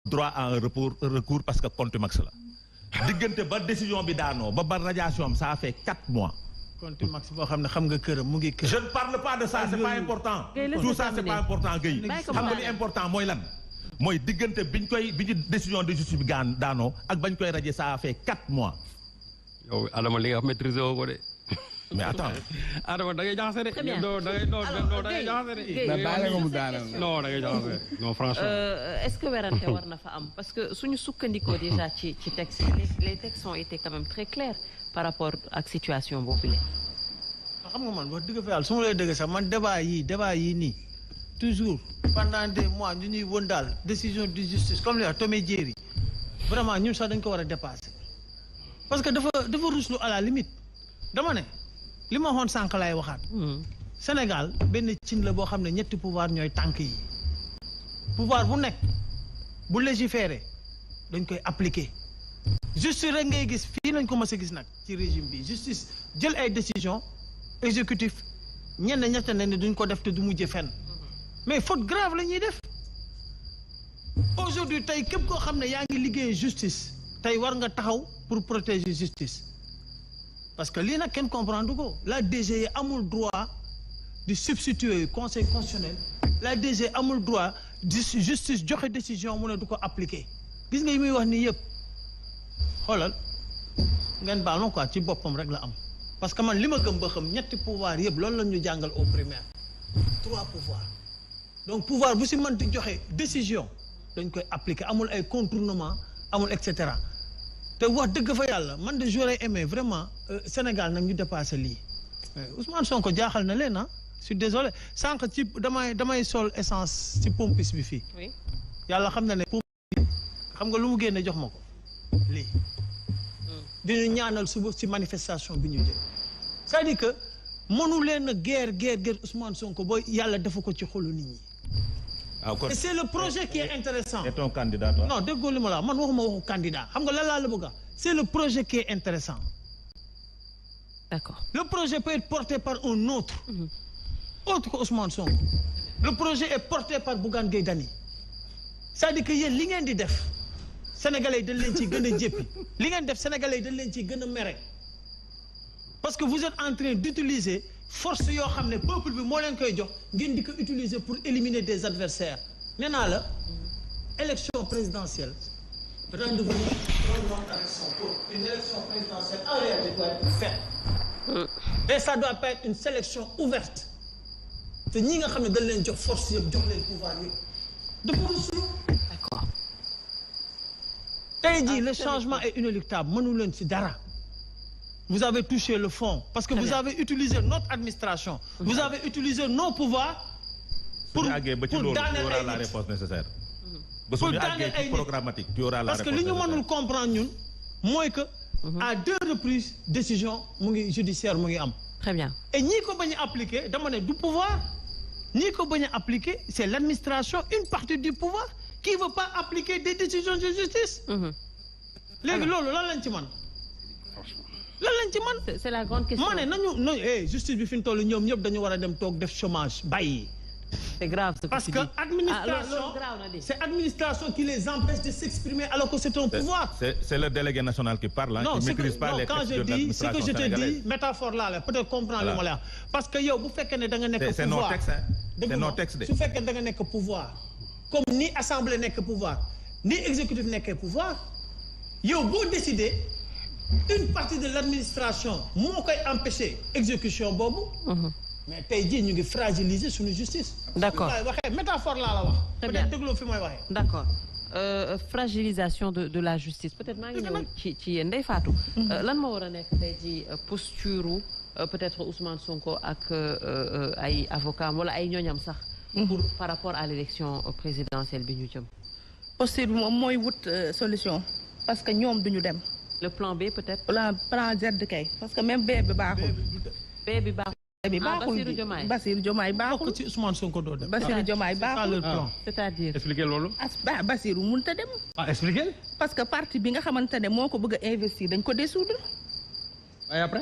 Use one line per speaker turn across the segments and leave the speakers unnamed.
droit à un recours parce que contumace la diggante ba décision bi daanoo ba radiation am ça fait 4 mois.
contumace boo xam ne xam nga këram mu ngi kër.
je ne parle pas de ça c'est pas important. tout ça c'est pas important Guèye. xam nga li important mooy lan. mooy diggante bi ñu décision de justice bi daanoo ak bañ koy radier ça a fait 4 mois.
yow Adama li nga maîtriser woo ko de.
mais attends.
Adama da ngay jaxase de.
Très bien.
da ngay jaxase de.
mais
baale nga mu daanal. non da ngay jaxase non franchement.
est-ce que werante war na fa am parce que suñu sukkandikoo déjà ci texte les textes ont été quand même très clairs par rapport ak situation boobu la.
xam nga man wax dëgg fa yàlla su ma lay dëgg sax man débat yii nii toujours pendant des mois ñu ñuy won daal décision de justice comme li wax Tomé Jerry vraiment ñun sax dañ ko war a dépasser parce que dafa ruslu à la limite dama ne li ma waxoon sànq laay waxaat. Sénégal benn cin la boo xam ne ñetti pouvoir ñooy tànk yi pouvoir bu nekk bu légiférer dañ koy appliquer justice rek ngay gis fii nañ ko mës a gis nag ci régime bi justice jël ay décision exécutif ñenn ñette ne duñ ko def te du mujje fenn mais faute grave la ñuy def aujourd'hui tey képp koo xam ne yaa ngi liggéey justice tey war nga taxaw pour protéger justice parce que lii nag kenn comprendre ko la DG amul droit di substituer conseil constitutionnel la DG amul droit di justice joxe décision mu ne du ko appliquer gis nga yi muy wax nii yëpp xoolal ngeen baal ma quoi ci boppam rek la am parce que man li ma gëm ba xam ñetti pouvoir yëpp loolu la ñu jàngal au primaire 3 pouvoirs donc pouvoir bu si mënti joxe décision dañ koy appliquer amul ay contournement amul et cetera te wax dëgg fa yàlla man de j'aurais aimé vraiment Sénégal nag ñu dépassé lii Ousmane Sonko jaaxal na leen ah je suis désolé sànq ci damay sol essence ci pompis bi fii yàlla xam na ne pompis bi xam nga lu mu génne jox ma ko lii diñu ñaanal suba ci manifestation bi ñu jël c'est-à-dire que mënu leen a guerre Ousmane Sonko booy yàlla defu ko ci xolu nit ñi. Et c'est le projet qui est intéressant.
Et ton candidat toi?
Non déggoo li ma la man waxuma waxu candidat xam nga lan laa la bëgg a c'est le projet qui est intéressant.
D'accord.
Le projet peut être porté par un autre. Autre que Ousmane Sonko. Le projet est porté par Bougane Gueye Dany. C'est-à-dire que yéen li ngeen di def sénégalais yi dañ leen ciy gën a jéppi li ngeen def sénégalais yi dañ leen ciy gën a mere parce que vous êtes en train d'utiliser force yoo xam ne peuple bi moo leen koy jox ngeen di ko utiliser pour éliminer des adversaires nee naa la élection présidentielle rendez-vous une élection présidentielle en réalité doit être faite mais ça doit pas être une sélection ouverte te ñi nga xam ne dañ leen jox force yëpp jox leen pouvoir yëpp dafa ruslu.
D'accord.
tey jii le changement est inéluctable mënu leen ci dara. Vous avez touché le fond parce que vous avez utilisé notre administration. Vous avez utilisé nos pouvoirs pour daaneel ay
la réponse nécessaire.
pour daaneel ay
programmatique tu auras la réponse.
parce que li ñu mënul comprendre ñun mooy que à 2 reprises décision mu ngi judiciaire mu ngi am.
Très bien.
Et ñi ko bañ a appliquer dama ne du pouvoir ñi ko bañ a appliquer c'est l'administration une partie du pouvoir qui veut pas appliquer des décisions de justice. léegi loolu lan lañ ci mën. lan lañ ci man
c'est la grande question.
ma ne nañu justice bi fi ñu toll ñoom ñëpp dañu war a dem toog def chômage bàyyi.
c'est grave ce que
parce
tu
que
dis.
administration c'est administration qui les empêche de s'exprimer alors que c'est un pouvoir.
c'est le délégué national qui parle.
Non,
il maîtrise pas les textes de l'administration
ce que je te
sénégalaise.
dis métaphore là la peut-être comprendre li ma la wax parce que yow bu fekkee ne da nga nekk
c'est nos
pouvoir
textes c'est nos textes de.
su fekkee da nga nekk pouvoir comme ni assemblée nekk pouvoir ni exécutif nekkee pouvoir yow boo décider une partie de l'administration moo koy empêcher exécution boobu. mais tey jii ñu ngi fragiliser suñu justice.
D'accord.
waxee métaphore laa la wax.
Très bien.
peut-être dégloo fi mooy waxee.
D'accord. Fragilisation de la justice peut-être maa ngi ñëw ci yéen Ndeye Fatou. lan moo war a nekk tey jii posture peut-être Ousmane Sonko ak ay avocats wala ay ñooñam sax. pour par rapport à l'élection présidentielle bi ñu jëm.
posture bi moom mooy wut solution parce que ñoom duñu dem.
le plan B peut-être.
plan Z kay parce que même B bi baaxul.
B bi baaxul.
bi baaxul Bassirou Diomaye baaxul.
bokk ci Ousmane Sonko doo dem.
Bassirou Diomaye baaxul.
c'est-à-dire.
expliquer loolu.
Bassirou mënut a dem.
expliquer.
parce que parti bi nga xamante ne moo ko bëgg a investir dañ ko dissoudre.
et après.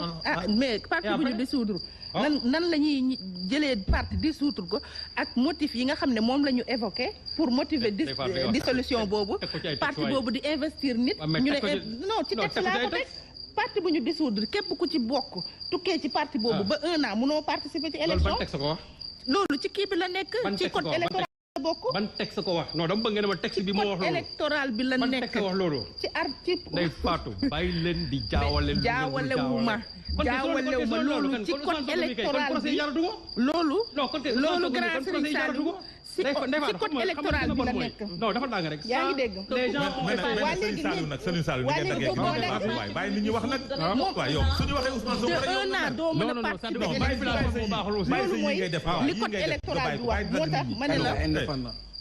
mais parti bu ñu dissoudre nan la ñuy jëlee parti dissoudre ko ak motif yi nga xam ne moom la ñu évoqué pour motiver dissolution boobu parti boobu di investir nit ñu ne non ci texte laa ko teg parti bu ñu dissoudre képp ku ci bokk tukkee ci parti boobu ba 1 an munoo participer ci élection loolu ci kii bi la nekk ci code électoral bokk
ban texte ko wax non dama bëgg ngeen ma texte bi moo wax loolu
électoral bi la nekk
ban texte wax loolu
ci article
day faatu bàyyi leen di jaawalewuma
loolu ci code électoral bi loolu grand Serigne Saliou ci code électoral bi la nekk
non dafa danga rek
yaa ngi dégg
waa léegi nag Serigne Saliou bàyyi nit ñi wax nag waaw yow suñu waxee Ousmane Sonko
de 1 an doo mën a participer loolu mooy li code électoral bi wax moo tax ma ne la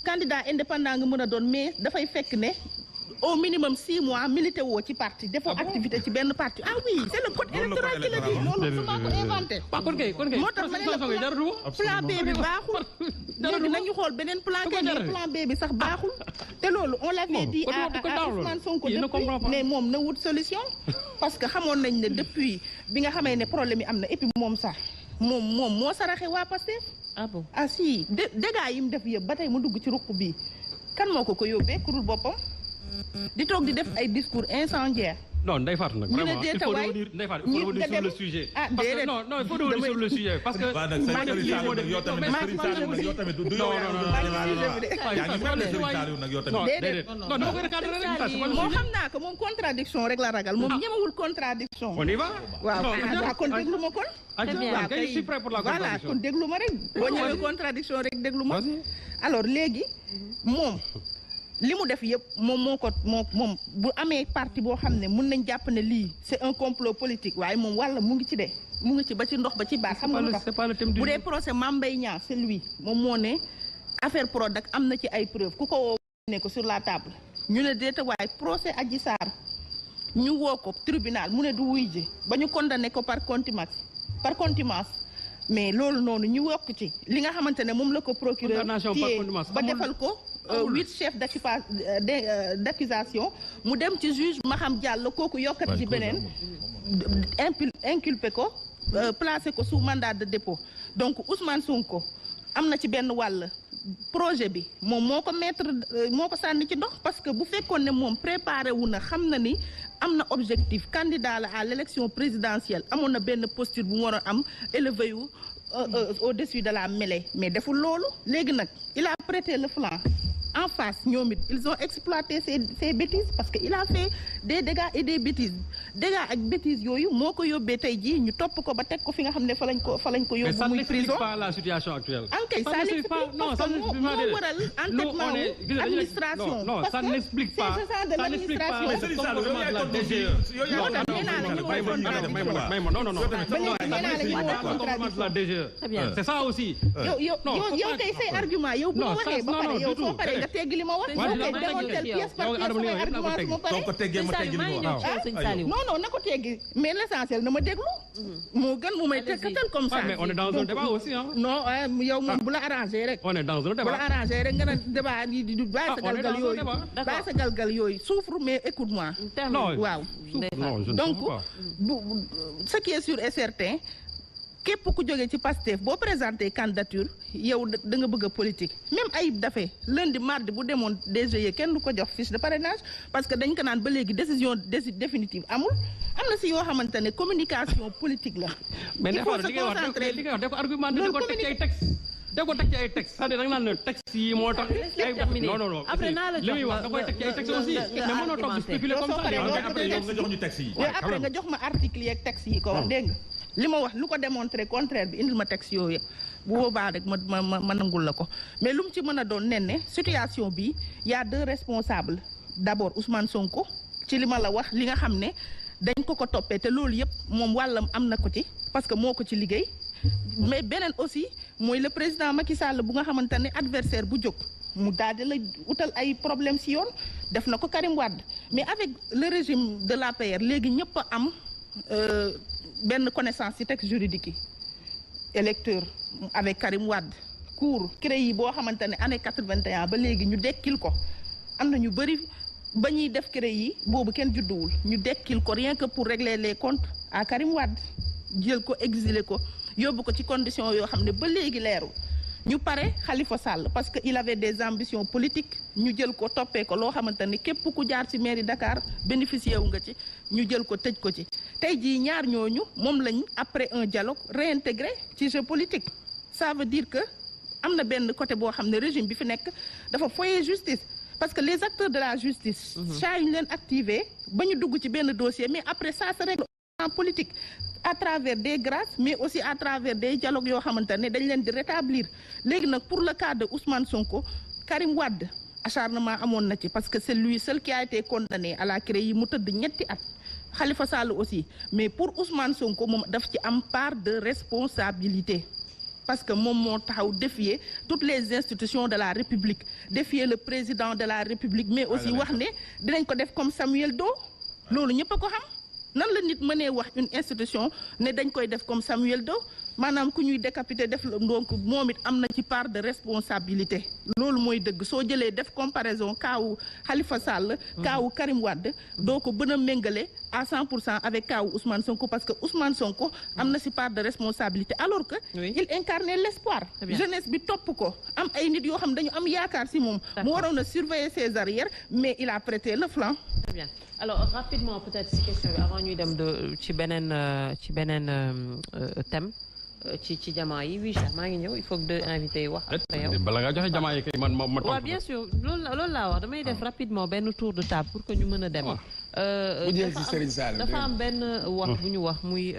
candidat indépendant nga mën a doon mais dafay fekk ne au minimum 6 mois milité woo ci parti defoo activité ci benn parti ah oui c'est le code électoral qui le dit loolu su ma ko inventé moo tax ma ne la plan B bi baaxul léegi nañu xool beneen plan kay mais plan B bi sax baaxul te loolu on l'avait dit à Ousmane Sonko depuis mais moom na wut solution parce que xamoon nañ ne depuis bi nga xamee ne problème yi am na et puis moom sax moom moo saraxe waa Pastef
ah bon
ah si dégâts yi mu def yëpp ba tey mu dugg ci ruq bi kan moo ko yóbbee kurul boppam di toog di def ay discours incendiaires.
non Ndeye Fatou nag vraiment il faut revenir Ndeye Fatou il faut revenir sur le sujet.
ah déedéet
non il faut revenir sur le sujet parce que.
moo xam naa ko moom contradiction rek la ragal moom ñemewul contradiction.
on y va.
waaw kon déglu ma kon.
waaw kay je suis prêt pour la contradiction.
voilà kon déglu ma rek boo ñëwee contradiction rek déglu ma. alors léegi moom. li mu def yëpp moom bu amee parti boo xam ne mun nañ jàpp ne lii c'est un complot politique waaye moom walla mu ngi ci de mu ngi ci ba ci ndox ba ci baat xam nga lu tax bu dee procès Mame Mbaye Niang c'est lui moom moo ne affaire Prodac am na ci ay preuves ku ko woo ne ko sur la table ñu ne déeta waaye procès Adji Sarr ñu woo ko tribunal mu ne du wuy ji ba ñu condamné ko par contumace mais loolu noonu ñu wokk ci li nga xamante ne moom la ko procureur téye ba defal ko 8 chefs d'accusation mu dem ci juge Maham Diallo kooku yokkat ci beneen inculpé ko placé ko sous mandat de dépôt donc Ousmane Sonko am na ci benn wàll projet bi moom moo ko sànni ci ndox parce que bu fekkoon ne moom préparé wu na xam na ni am na objectif candidat la à l'élection présidentielle amoon na benn posture bu mu war a am élevé wu au-dessus de la mêlée mais deful loolu léegi nag il a prêté le flanc en face ñoom it ils ont exploité ces bêtises parce que il a fait des dégâts et des bêtises dégâts ak bêtises yooyu moo ko yóbbee tey jii ñu topp ko ba teg ko fi nga xam ne fa lañ ko yóbbu muy prison.
mais ça n'explique pas la situation actuelle.
ankay ça n'explique pas parce que moo waral entêtement wu administration.
non ça n'explique pas
de l'administration.
c'est ça aussi.
yow tey say argument yow bu ma waxee ba pare yow soo paree nga teggi li ma wax. pièce par pièce samay argument su ma paree. non na ko teggi mais l'essentiel na ma déglu. moo gën mu may tekkatal comme ça.
mais on est dans un débat aussi hein.
non yow moom bu la arrangé rek.
on est dans un débat
bu la arrangé rek nga ne débat yi di bàyyi sa galgal yooyu souffre mais écoute-moi. waaw donc ce qui est sûr et certain. képp ku jógee ci Pastef boo présenté candidature yow da nga bëgg a politique même Ayib Daffé lundi mardi bu demoon DGE kenn du ko jox fiche de parrainage parce que dañ ko naan ba léegi décision définitive amul am na si yoo xamante ne communication politique la. il faut se concentrer
li ngay wax da ko argumenté da ko teg ci ay texte da ko teg ci ay texte c'est-à-dire da nga naan ne texte yi moo tax. non
après naa la jox
li muy wax da koy teg ci ay texte aussi mais mënoo toog di spéculer comme ça.
après nga jox ñu texte yi.
après nga jox ma article yi ak texte yi ko wax dégg nga li ma wax lu ko démontrer contraire bi indil ma texte yooyu bu boobaa rek ma nangul la ko mais lu mu ci mën a doon ne situation bi y a 2 responsables d'abord Ousmane Sonko ci li ma la wax li nga xam ne dañ ko toppee te loolu yëpp moom wàllam am na ko ci parce que moo ko ci liggéey mais beneen aussi mooy le président Macky Sall bu nga xamante ne adversaire bu jóg mu daal di la utal ay problème ci yoon def na ko Karim Wade mais avec le régime de l'APR léegi ñëpp a am benn connaissance ci texte juridique yi électeur avec Karim Wade cour CREI yi boo xamante ne année 81 ba léegi ñu dekkil ko am na ñu bëri ba ñuy def CREI yi boobu kenn judduwul ñu dekkil ko rien que pour régler les comptes à Karim Wade jël ko exiler ko yóbbu ko ci condition yoo xam ne ba léegi leerul ñu pare Khalifa Sall parce que il avait des ambitions politiques ñu jël ko toppee ko loo xamante ni képp ku jaar ci mairie Dakar bénéficié wu nga ci ñu jël ko tëj ko ci tey jii ñaar ñooñu moom lañ après un dialogue réintégré ci jeu politique ça veut dire que am na benn côté boo xam ne régime bi fi nekk dafa foyer justice parce que les acteurs de la justice saa yu ñu leen activé ba ñu dugg ci benn dossier mais après ça se règle en politique à travers des grâces mais aussi à travers des dialogues yoo xamante ne dañ leen di rétablir léegi nag pour le cas de Ousmane Sonko Karim Wade acharnement amoon na ci parce que c'est lui seul qui a été condamné à la CREI yi mu tëdd ñetti at Khalifa Sall aussi mais pour Ousmane Sonko moom daf ci am part de responsabilité parce que moom moo taxaw défier toutes les institutions de la République défier le président de la République mais aussi wax ne dinañ ko def comme Samuel Doe loolu ñëpp a ko xam nan la nit mënee wax une institution ne dañ koy def comme Samuel Doe maanaam ku ñuy décapiter def donc moom it am na ci part de responsabilité loolu mooy dëgg soo jëlee def comparaison kaawu Khalifa Sall kaawu Karim Wade doo ko bën a méngale à 100% avec kaawu Ousmane Sonko parce que Ousmane Sonko am na ci part de responsabilité alors que il incarnait l'espoir jeunesse bi topp ko am ay nit yoo xam dañu am yaakaar ci moom mu waroon a surveiller ses arrières mais il a prêté le flanc.
Très bien. Alors rapidement peut-être ci question bi avant ñuy dem ci beneen thème ci jamaa yi oui cher maa ngi ñëw il faut que deux invités yi wax après yow
bala nga joxe jamaa yi kay man ma
waaw bien sûr loolu laa wax damay def rapidement benn tour de table pour que ñu mën a dem dafa am benn wax bu ñu wax muy